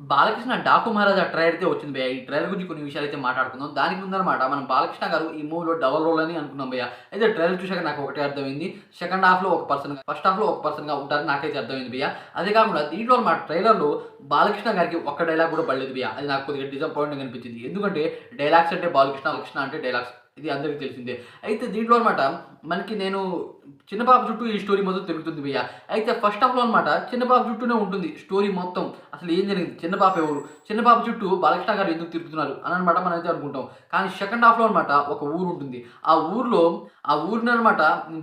బాలకృష్ణ 'డాకు మహారాజా' trailer అయితే వచ్చింది భయ్యా. ఈ ట్రైలర్ గురించి కొన్ని విషయాలైతే మాట్లాడుకుందాం. దానికి ముందనమాట మనం బాలకృష్ణ గారు ఈ మూవీలో డబుల్ రోల్ అని అనుకున్నాం భయ్యా. అయితే ట్రైలర్ చూసాక నాకు ఒకటే అర్థమైంది. సెకండ్ హాఫ్‌లో ఒక పర్సన్‌గా, ఫస్ట్ హాఫ్‌లో ఒక పర్సన్‌గా ఉంటారని నాకైతే అర్థమైంది భయ్యా. అదే కాకుండా దీంట్లో మా ట్రైలర్‌లో బాలకృష్ణ గారికి ఒక్క డైలాగ్ కూడా పడలేదు భయ్యా. అది నాకు కొద్దిగా డిసప్పాయింటింగ్ అనిపించింది. ఎందుకంటే డైలాగ్స్ అంటే బాలకృష్ణ, కృష్ణ అంటే డైలాగ్స్. ఇది అందరికీ తెలిసిందే. అయితే దీంట్లో అనమాట మనకి నేను చిన్న పాప చుట్టూ ఈ స్టోరీ మొత్తం తిరుగుతుంది భయ్యా. అయితే ఫస్ట్ హాఫ్‌లో అనమాట చిన్న పాప చుట్టూనే ఉంటుంది స్టోరీ మొత్తం. అసలు ఏం జరిగింది? చిన్న పాప ఎవరు? చిన్న పాప చుట్టూ బాలకృష్ణ గారు ఎందుకు తిరుగుతున్నారు? అని అనమాట మనమైతే అనుకుంటాం. కానీ సెకండ్ హాఫ్‌లో అనమాట ఒక ఊరు ఉంటుంది. ఆ ఊరిలో ఆ ఊరిని అనమాట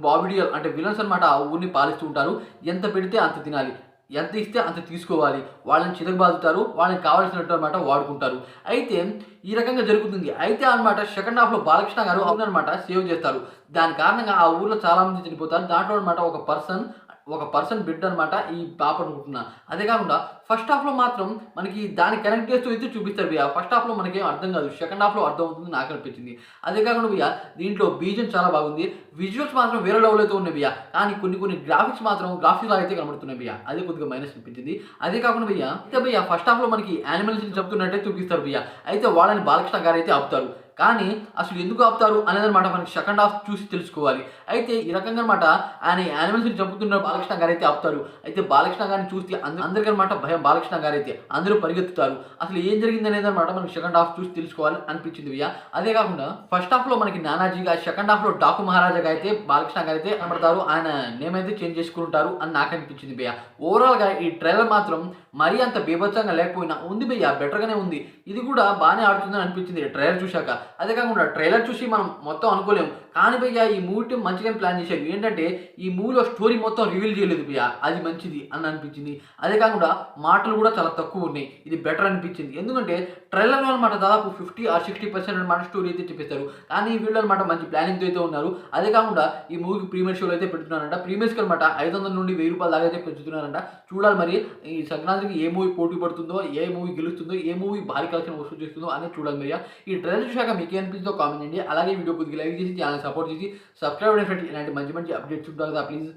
బాబిడియల్ అంటే విలన్స్ అనమాట ఆ ఊరిని పాలిస్తూ ఉంటారు. ఎంత పెడితే అంత తినాలి. ఎంత ఇస్తే అంత తీసుకోవాలి. వాళ్ళని చితకబాదుతారు. వాళ్ళకి కావాల్సినట్టు అనమాట వాడుకుంటారు. అయితే ఈ రకంగా జరుగుతుంది. అయితే అనమాట సెకండ్ హాఫ్‌లో బాలకృష్ణ గారు అవుననమాట సేవ్ చేస్తారు. దాని కారణంగా ఆ ఊర్లో చాలామంది చనిపోతారు. దాంట్లో అనమాట ఒక పర్సన్ బిడ్డ అనమాట ఈ పాప అనుకుంటున్నా. అదే కాకుండా ఫస్ట్ హాఫ్‌లో మాత్రం మనకి దాన్ని కనెక్ట్ చేస్తూ అయితే చూపిస్తారు భయ్యా. ఫస్ట్ హాఫ్‌లో మనకేం అర్థం కాదు. సెకండ్ హాఫ్‌లో అర్థమవుతుంది నాకు అనిపించింది. అదే కాకుండా భయ్యా దీంట్లో బీజం చాలా బాగుంది. విజువల్స్ మాత్రం వేరే లెవెల్‌లో అయితే ఉన్నాయి భయ్యా. కానీ కొన్ని గ్రాఫిక్స్ మాత్రం గ్రాఫిక్స్ లాగా అయితే కనబడుతున్నాయి భయ్యా. అది కొద్దిగా మైనస్ అనిపించింది. అదే కాకుండా భయ్యా అయితే భయ్యా ఫస్ట్ హాఫ్‌లో మనకి యానిమల్స్‌ని చంపుతున్నట్టే చూపిస్తారు భయ్యా. అయితే వాళ్ళని బాలకృష్ణ గారైతే ఆపుతారు. కానీ అసలు ఎందుకు ఆపుతారు అనేదనమాట మనకి సెకండ్ హాఫ్ చూసి తెలుసుకోవాలి. అయితే ఈ రకంగా అనమాట ఆయన యానిమల్స్‌ని చంపుతున్న బాలకృష్ణ గారైతే ఆపుతారు. అయితే బాలకృష్ణ గారిని చూసి అందరికనమాట భయం బాలకృష్ణ గారైతే. అందరూ పరిగెత్తుతారు. అసలు ఏం జరిగిందనేదనమాట మనకి సెకండ్ హాఫ్ చూసి తెలుసుకోవాలి అనిపించింది భయ్యా. అదే కాకుండా ఫస్ట్ హాఫ్‌లో మనకి నానాజీగా, సెకండ్ హాఫ్‌లో 'డాకు మహారాజాగా' అయితే బాలకృష్ణ గారైతే కనబడతారు. ఆయన నేమ్ అయితే చేంజ్ చేసుకుంటారు అని నాకు అనిపించింది భయ్యా. ఓవరాల్‌గా ఈ ట్రైలర్ మాత్రం మరీ అంత బీభత్సంగా లేకపోయినా ఉంది భయ్యా. బెటర్‌గానే ఉంది. ఇది కూడా బానే ఆడుతుందని అనిపించింది ట్రైలర్ చూశాక. అదే కాకుండా ట్రైలర్ చూసి మనం మొత్తం అనుకోలేము. కానీ భయ్యా ఈ మూవీ టీమ్ మంచిగానే ప్లాన్ చేశారు. ఏంటంటే ఈ మూవీలో స్టోరీ మొత్తం రివీల్ చేయలేదు భయ్యా. అది మంచిది అని అనిపించింది. అదే కాకుండా మాటలు కూడా చాలా తక్కువ ఉన్నాయి. ఇది బెటర్ అనిపించింది. ఎందుకంటే ట్రైలర్‌లో అనమాట దాదాపు 50 ఆర్ 60% అనమాట స్టోరీ అయితే చెప్పేస్తారు. కానీ వీళ్ళు అనమాట మంచి ప్లానింగ్‌తో అయితే ఉన్నారు. అదే కాకుండా ఈ మూవీకి ప్రీమియర్ షోలు అయితే పెడుతున్నారంట. ప్రీమియర్స్‌కి అనమాట 500 నుండి రూ. 1000 దాకా అయితే పెంచుతున్నారంట. చూడాలి మరి ఈ సంక్రాంతికి ఏ మూవీ పోటీ పడుతుందో, ఏ మూవీ గెలుస్తుందో, ఏ మూవీ భారీ కలెక్షన్ వసూలు చేస్తుందో అనేది చూడాలి భయ్యా. ఈ ట్రైలర్ చూశాక మీకేమనిపించిందో కామెంట్ చేయండి. అలాగే వీడియో కొద్దిగా లైక్ చేసి ఛానల్ సపోర్ట్ చేసి సబ్స్క్రైబ్ అవ్వండి ఫ్రెండ్స్. ఇలాంటి మంచి అప్డేట్స్ ఉంటాయి కదా ప్లీజ్.